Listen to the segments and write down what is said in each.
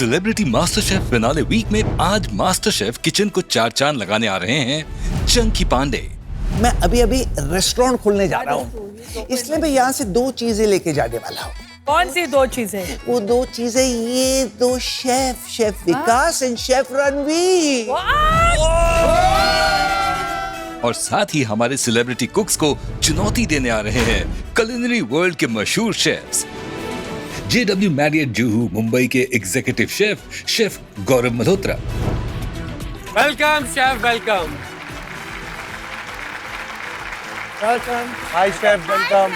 Celebrity master chef finale week में आज master chef kitchen को 4 चांद लगाने आ रहे हैं चंकी पांडे। मैं अभी रेस्टोरेंट खोलने जा रहा हूँ, इसलिए मैं यहाँ से 2 चीजें लेके जाने वाला हूँ। कौन सी 2 चीजें? वो 2 चीजें ये 2 chef Vikas and chef Ranveer. और साथ ही हमारे सेलिब्रिटी कुक्स को चुनौती देने आ रहे हैं कुलिनरी वर्ल्ड के मशहूर chefs. JW Marriott Juhu Mumbai के executive chef Gaurav Malhotra. Welcome chef, welcome. Hi chef, welcome.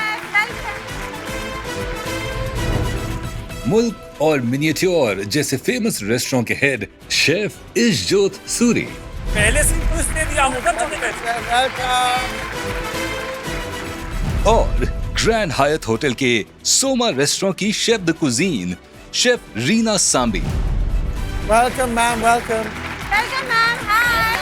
Mulk और मिनिएच्योर जैसे फेमस रेस्टोरेंट के हेड शेफ इशजोत सूरी। पहले से कुछ दे दिया और ग्रैंड हायत होटल के सोमा रेस्टोरेंट की chef de cuisine chef Reena Sambi. Welcome ma'am, welcome. Welcome ma'am, hi.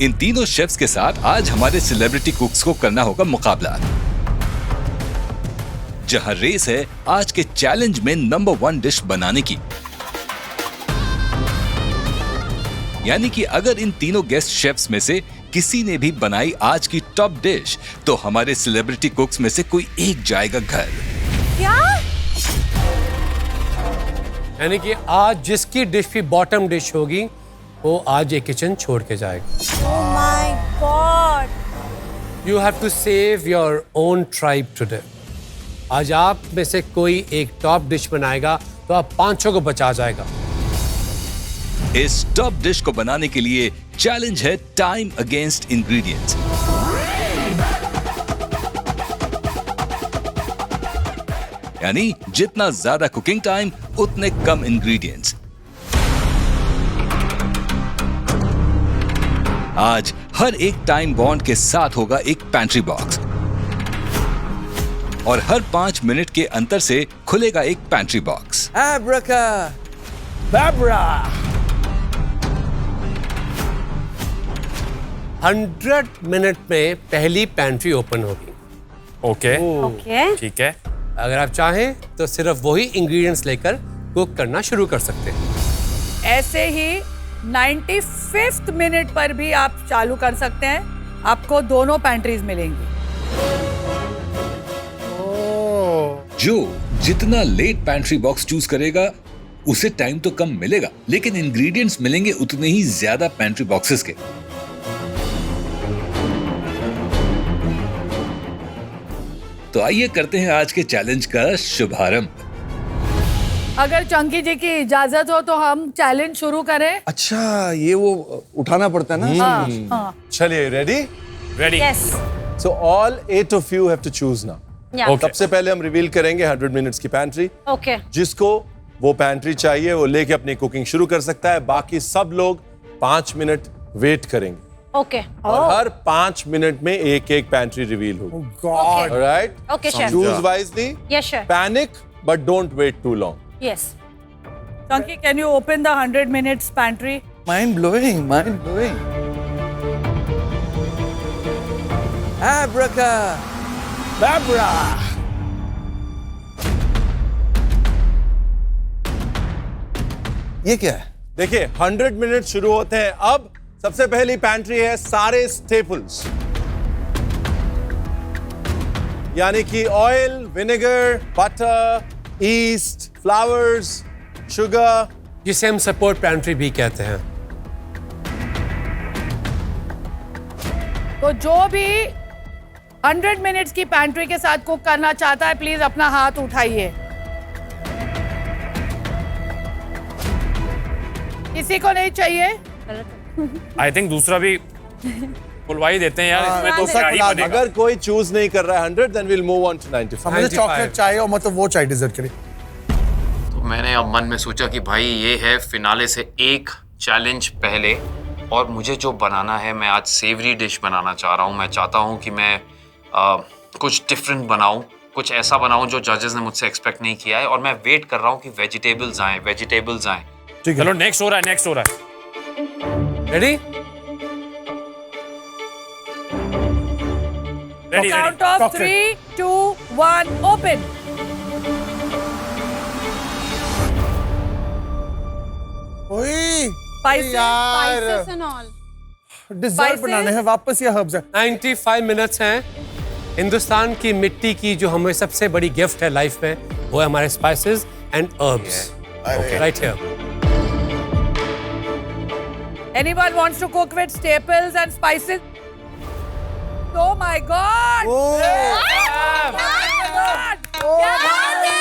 इन तीनों शेफ्स के साथ आज हमारे सेलिब्रिटी कुक्स को करना होगा मुकाबला, जहां रेस है आज के चैलेंज में नंबर 1 डिश बनाने की। यानी कि अगर इन तीनों गेस्ट शेफ्स में से किसी ने भी बनाई आज की टॉप डिश, तो हमारे सेलिब्रिटी कुक्स में से कोई एक जाएगा घर। क्या? यानी कि आज जिसकी डिश भी बॉटम डिश होगी वो आज ये किचन छोड़ के जाएगा। Oh my god. You have to save your own tribe today. आज आप में से कोई एक टॉप डिश बनाएगा तो आप 5 को बचा जाएगा। इस टॉप डिश को बनाने के लिए चैलेंज है टाइम अगेंस्ट इंग्रेडिएंट्स। यानी जितना ज्यादा कुकिंग टाइम उतने कम इंग्रेडिएंट्स। आज हर एक टाइम बॉन्ड के साथ होगा एक पैंट्री बॉक्स और हर 5 मिनट के अंतर से खुलेगा एक पैंट्री बॉक्स। Babra. 100 मिनट में पहली पैंट्री ओपन होगी। ओके, ठीक है। अगर आप चाहें तो सिर्फ वही इंग्रेडिएंट्स लेकर कुक करना शुरू कर सकते हैं। ऐसे ही 95th मिनट पर भी आप चालू कर सकते हैं, आपको दोनों पैंट्रीज मिलेंगी। जो जितना लेट पैंट्री बॉक्स चूज करेगा उसे टाइम तो कम मिलेगा, लेकिन इंग्रेडिएंट्स मिलेंगे उतने ही ज्यादा पैंट्री बॉक्सेस के। तो आइए करते हैं आज के चैलेंज का शुभारंभ। अगर चंकी जी की इजाजत हो तो हम चैलेंज शुरू करें। अच्छा, ये वो उठाना पड़ता है ना। हाँ। चलिए, ready? Ready? Yes. So all 8 of you have to choose now. Yeah. सबसे पहले हम रिवील करेंगे 100 मिनट्स की पैंट्री। Okay. जिसको वो पैंट्री चाहिए वो लेके अपनी कुकिंग शुरू कर सकता है। बाकी सब लोग 5 मिनट वेट करेंगे। Okay. और हर 5 मिनट में एक पैंट्री रिवील होगी। God. Alright? Okay, chef. Choose wisely. Yes, chef. Panic, but don't wait too long. Yes. Chunky, can you open the 100 minutes pantry? Mind blowing. Babra. ये क्या है? देखिए, 100 minute शुरू होते हैं। अब सबसे पहली पैंट्री है सारे स्टेपल्स, यानी कि oil, vinegar, butter, east, flowers, sugar, जिसे हम सपोर्ट पैंट्री भी कहते हैं। तो जो भी 100 मिनट्स की पैंट्री के साथ कुक करना चाहता है, प्लीज अपना हाथ उठाइए। किसी को नहीं चाहिए? आई थिंक दूसरा भी खुलवा ही देते हैं यार, इसमें तो क्या ही बनेगा। अगर कोई चूज नहीं कर रहा है 100, then we'll move on to 95. मुझे चॉकलेट चाहिए और मतलब वो चाहिए डिजर्ट के लिए। तो मैंने अब मन में सोचा कि भाई ये है फिनाले से एक चैलेंज पहले, और मुझे जो बनाना है, मैं आज सेवरी डिश बनाना चाह रहा हूँ। मैं चाहता हूँ कि मैं कुछ डिफरेंट बनाऊँ, कुछ ऐसा बनाऊँ जो जजेस ने मुझसे एक्सपेक्ट नहीं किया है। और मैं वेट कर रहा हूँ कि वेजिटेबल्स आएँ। चलो नेक्स्ट हो रहा है। रेडी? Count of 3, 2, 1, open. ओए Spices, यार Spices and all. Dessert Spices? बनाने हैं वापस या हर्ब्स है 95 मिनट्स हैं। हिंदुस्तान की मिट्टी की जो हमें सबसे बड़ी गिफ्ट है लाइफ में, वो है हमारे spices and herbs. Right here. Anyone wants to cook with staples and spices? Oh my God! Oh! Oh my God! क्या बात है?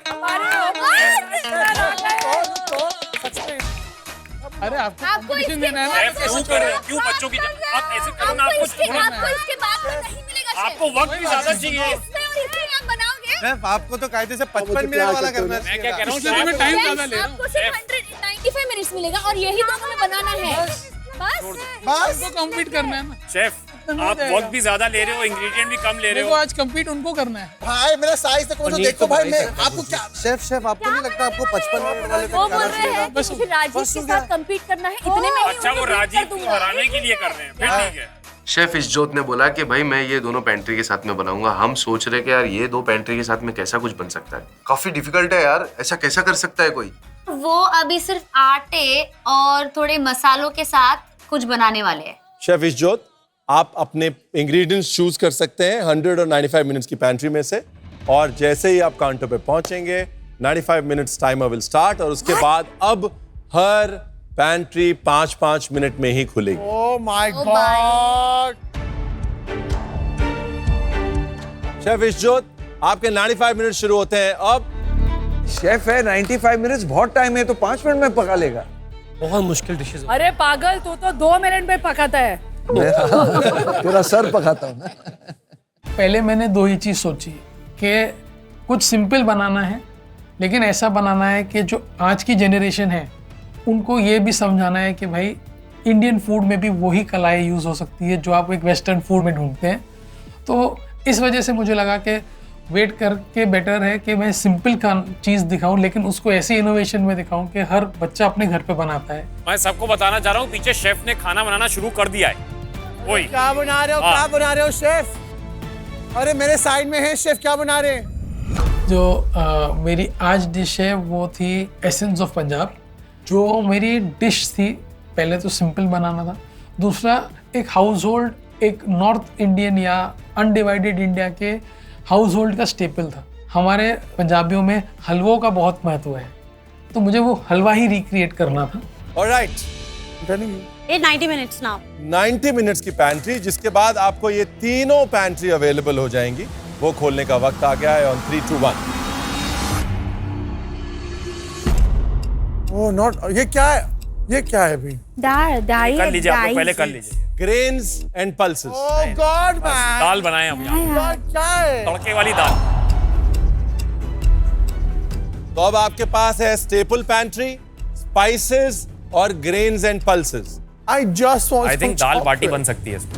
हमारे अरे आपको आपको इसके क्यों बच्चों की आप ऐसे करो ना, आपको आपको इसके बाद में नहीं मिलेगा। आपको वक्त भी ज्यादा चाहिए। इसमें और इसमें आप बनाओगे। शेफ आपको तो कायदे से 55 मिनट वाला करना है। मैं क्या कह रहा हूँ, इसमें टाइम ज्यादा ले रहा हूँ। आपको सिर्फ 195 मिनट्स मिलेगा और यही तो हमें बनाना है। बस कम्पीट करना है ना शेफ आप वक्त भी ज्यादा ले रहे हो, इंग्रेडिएंट भी कम ले रहे हो। आज कम्पीट उनको करना है भाई मेरा साइज तक तो देखो भाई मैं आपको क्या शेफ आपको नहीं लगता आपको 55 मिनट वाले वो बोल रहे हैं कि मुझे राजीव के साथ compete करना है, इतने में ही अच्छा वो उन्हें beat राजीव कर को दूंगा। हराने के लिए कर रहे हैं, फिर ठीक है। शेफ इज्जोत ने बोला कि भाई मैं ये दोनों पेंट्री के साथ में बनाऊंगा। हम सोच रहे कि यार ये दो पेंट्री के साथ में कैसा कुछ बन सकता है। काफी डिफिकल्ट है यार, ऐसा कैसा कर सकता है कोई। वो अभी सिर्फ आटे और थोड़े मसालों के साथ कुछ बनाने वाले हैं। शेफ इज्जोत, आप अपने इंग्रेडिएंट्स चूज कर सकते हैं 100 और 95 मिनट्स की पैंट्री में से, और जैसे ही आप काउंटर पे पहुंचेंगे 95 मिनट्स टाइमर विल स्टार्ट, और उसके बाद अब हर पैंट्री 5-5 मिनट में ही खुलेगी। ओह माय गॉड शेफ इज्जोत, आपके 95 मिनट शुरू होते हैं अब। शेफ है 95 मिनट्स बहुत टाइम है, तो 5 मिनट में पका लेगा। बहुत मुश्किल डिशेस। अरे पागल, तू तो 2 मिनट में पकाता है। तेरा सर पकाता हूँ ना। पहले मैंने दो ही चीज़ सोची कि कुछ सिंपल बनाना है, लेकिन ऐसा बनाना है कि जो आज की जनरेशन है उनको ये भी समझाना है कि भाई इंडियन फूड में भी वही कलाएं यूज़ हो सकती है जो आप एक वेस्टर्न फूड में ढूंढते हैं। तो इस वजह से मुझे लगा कि वेट करके बेटर है कि मैं सिंपल का चीज़ दिखाऊं, लेकिन उसको ऐसी इनोवेशन में दिखाऊं कि हर बच्चा अपने घर पे बनाता है। मैं सबको बताना चाह रहा हूँ, पीछे शेफ ने खाना बनाना शुरू कर दिया है। वही क्या बना रहे हो हाँ। क्या बना रहे हो शेफ? अरे मेरे साइड में है शेफ, क्या बना रहे हैं? जो मेरी आज डिश है वो थी एसेंस ऑफ पंजाब। जो मेरी डिश थी, पहले तो सिंपल बनाना था, दूसरा एक हाउस होल्ड, एक नॉर्थ इंडियन या अनडिवाइडेड इंडिया के हाउस होल्ड का स्टेपल था। हमारे पंजाबियों में हलवों का बहुत महत्व है, तो मुझे वो हलवा ही रिक्रिएट करना था। Alright, 90 minutes now. 90 मिनट्स की पैंट्री, जिसके बाद आपको ये तीनों पैंट्री अवेलेबल हो जाएंगी। वो खोलने का वक्त आ गया है ऑन 3, 2, 1। ओह नॉट, ये क्या है? ये क्या है अभी? कर लीजिए, आप लोग पहले कर लीजिए। Grains and pulses. Oh God man, दाल बनाए हम यहाँ, क्या है? तड़के वाली दाल। तो अब आपके पास है स्टेपल पैंट्री, स्पाइसेस और grains and pulses. I just want I think dal baati बन सकती है इसमें।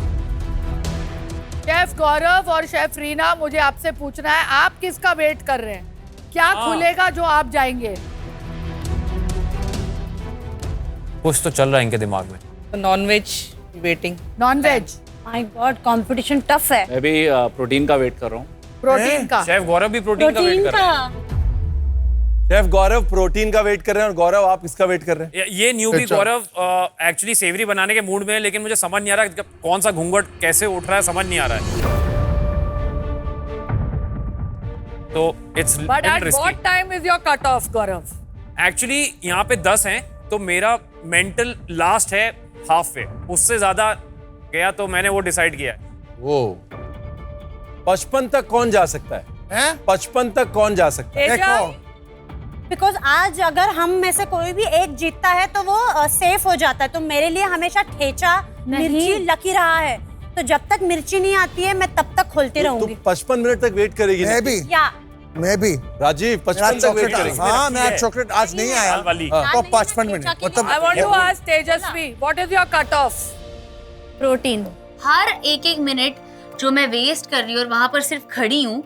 शेफ गौरव और शेफ रीना, मुझे आपसे पूछना है, आप किसका वेट कर रहे हैं? क्या खुलेगा जो आप जाएंगे? कुछ तो चल रहा है इनके दिमाग में। Non veg waiting. Non veg? My god, competition tough है। मैं भी प्रोटीन का वेट कर रहा हूँ। प्रोटीन का? शेफ गौरव भी प्रोटीन का वेट कर रहे हैं। शेफ गौरव प्रोटीन का वेट कर रहे हैं, और गौरव आप किसका वेट कर रहे हैं? ये न्यूबी गौरव एक्चुअली सेवरी बनाने के मूड में है, लेकिन मुझे समझ नहीं आ रहा कौन सा घूंघट कैसे उठ रहा है, समझ नहीं आ रहा है। तो it's But at what time is your cut off, Gaurav? Actually यहाँ पे 10 हैं, तो मेरा मेंटल लास्ट है हाफ पे। उससे ज्यादा गया तो मैंने वो डिसाइड किया है। वो 55 तक कौन जा सकता है? हैं? 55 तक कौन जा सकता है? तेजा? बिकॉज आज अगर हम में से कोई भी एक जीतता है तो वो सेफ हो जाता है। तो मेरे लिए हमेशा ठेचा मिर्ची लकी रहा है, तो जब तक मिर्ची नहीं आती है मैं तब तक खोलती रहूंगी। 55 मिनट तक वेट करेगी? मैं भी, या मैं भी। राजीव 55 तक वेट करेगी? हाँ, मैं चॉकलेट आज नहीं आया दाल वाली। तो 55 मिनट मतलब I want to ask Tejasvi, what is your cut off? Protein. हर एक मिनट जो मैं वेस्ट कर रही हूँ और वहां पर सिर्फ खड़ी हूँ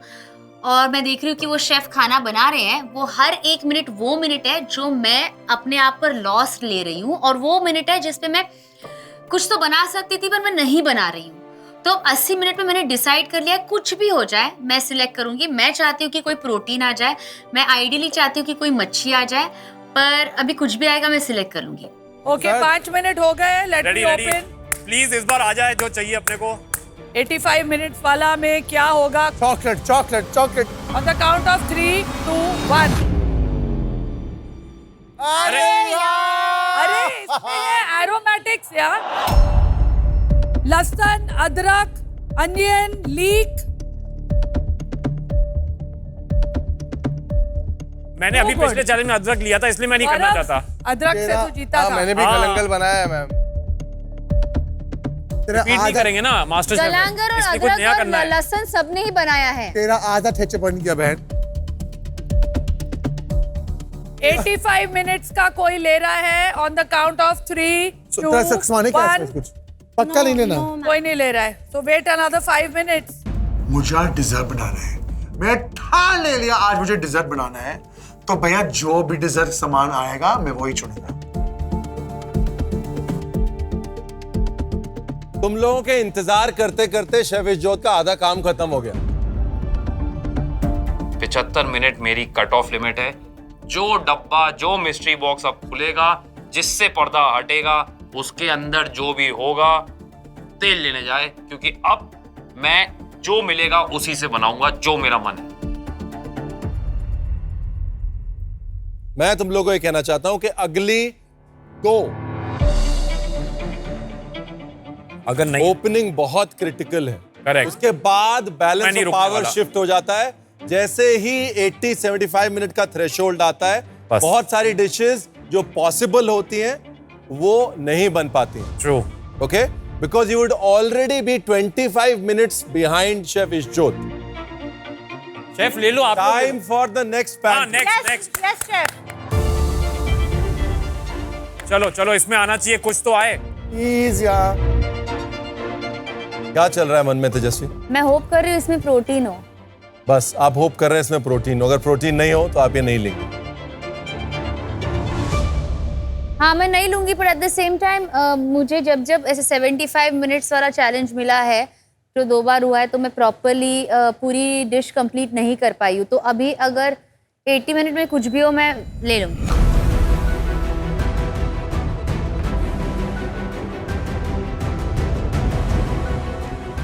और मैं देख रही हूँ कि वो शेफ खाना बना रहे हैं, वो हर एक मिनट वो मिनट है जो मैं अपने आप पर लॉस ले रही हूँ, और वो मिनट है जिसपे मैं कुछ तो बना सकती थी पर मैं नहीं बना रही हूँ। तो 80 मिनट में मैंने डिसाइड कर लिया है, कुछ भी हो जाए मैं सिलेक्ट करूंगी। मैं चाहती हूँ कि कोई प्रोटीन आ जाए, मैं आइडियली चाहती हूँ कि कोई मच्छी आ जाए, पर अभी कुछ भी आएगा मैं सिलेक्ट कर लूंगी। ओके 5 मिनट हो गए, लेट मी ओपन। प्लीज इस बार आ जाए जो चाहिए अपने को। 85 मिनट्स वाला में क्या होगा? Chocolate chocolate chocolate. On the count of 3, 2, 1। अरे अरे इसमें है एरोमेटिक्स यार, लहसुन, अदरक, अनियन, लीक। मैंने अभी पिछले चैलेंज में अदरक लिया था, इसलिए मैं नहीं करना चाहता। अदरक से तू जीता था। मैंने भी गलंगल बनाया है मैम। तेरा रिपीट नहीं करेंगे ना मास्टर शेफ, गलंगर और इसलिए कुछ नया अदरक करना और है। लहसुन सबने ही बनाया है। तेरा आधा ठेचे बन गया बहन। 85 मिनट्स का कोई ले रहा है? On the count of 3, 2, 1। कुछ पक्का नहीं लेना। कोई नहीं ले रहा है, so wait another 5 minutes। मुझे आज डिजर्ट बनाना है। मैं ठान ले लिया आज मुझे डिजर्ट बनाना है, तो भैया जो भी डिजर्ट सामान आएगा मैं वही चुनूंगा। तुम लोगों के इंतजार करते करते शेफ इज्जोत का आधा काम खत्म हो गया। 75 मिनट मेरी कट ऑफ लिमिट है। जो डब्बा, जो मिस्ट्री बॉक्स अब खुलेगा, जिससे पर्दा हटेगा, उसके अंदर जो भी होगा तेल लेने जाए, क्योंकि अब मैं जो मिलेगा उसी से बनाऊंगा जो मेरा मन है। मैं तुम लोगों को ये कहना चाहता हूं कि अगली 2 अगर नहीं ओपनिंग बहुत क्रिटिकल है। करेक्ट। उसके बाद मैं बैलेंस नहीं ऑफ रुकने पावर वाला। शिफ्ट हो जाता है। जैसे ही 80-75 मिनट का थ्रेशोल्ड आता है, बस। बहुत सारी डिशेस जो पॉसिबल होती हैं वो नहीं बन पाती हैं। True. Okay, because you would already be 25 minutes behind chef Ishjot. Chef ले लो आप। Time for the next pan. Next. Yes chef. चलो चलो, इसमें आना चाहिए, कुछ तो आए। प्लीज यार। क्या चल रहा है मन में तेजस्वी? मैं होप कर रही हूँ इसमें प्रोटीन हो। बस आप होप कर रहे हैं इसमें प्रोटीन हो। अगर प्रोटीन नहीं हो तो आप ये नहीं लेंगे। हाँ मैं नहीं लूंगी, पर एट द सेम टाइम मुझे जब ऐसे 75 मिनट्स वाला चैलेंज मिला है जो 2 बार हुआ है, तो मैं प्रॉपरली पूरी डिश कंप्लीट नहीं कर पाई हूँ। तो अभी अगर 80 मिनट में कुछ भी हो मैं ले लूंगी।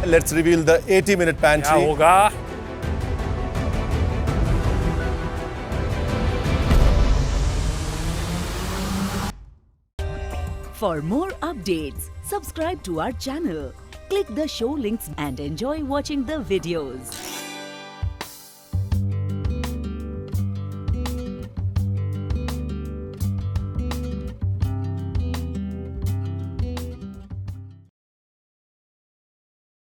Let's reveal the 80-minute क्या pantry. होगा? For more updates, subscribe to our channel, click the show links and enjoy watching the videos.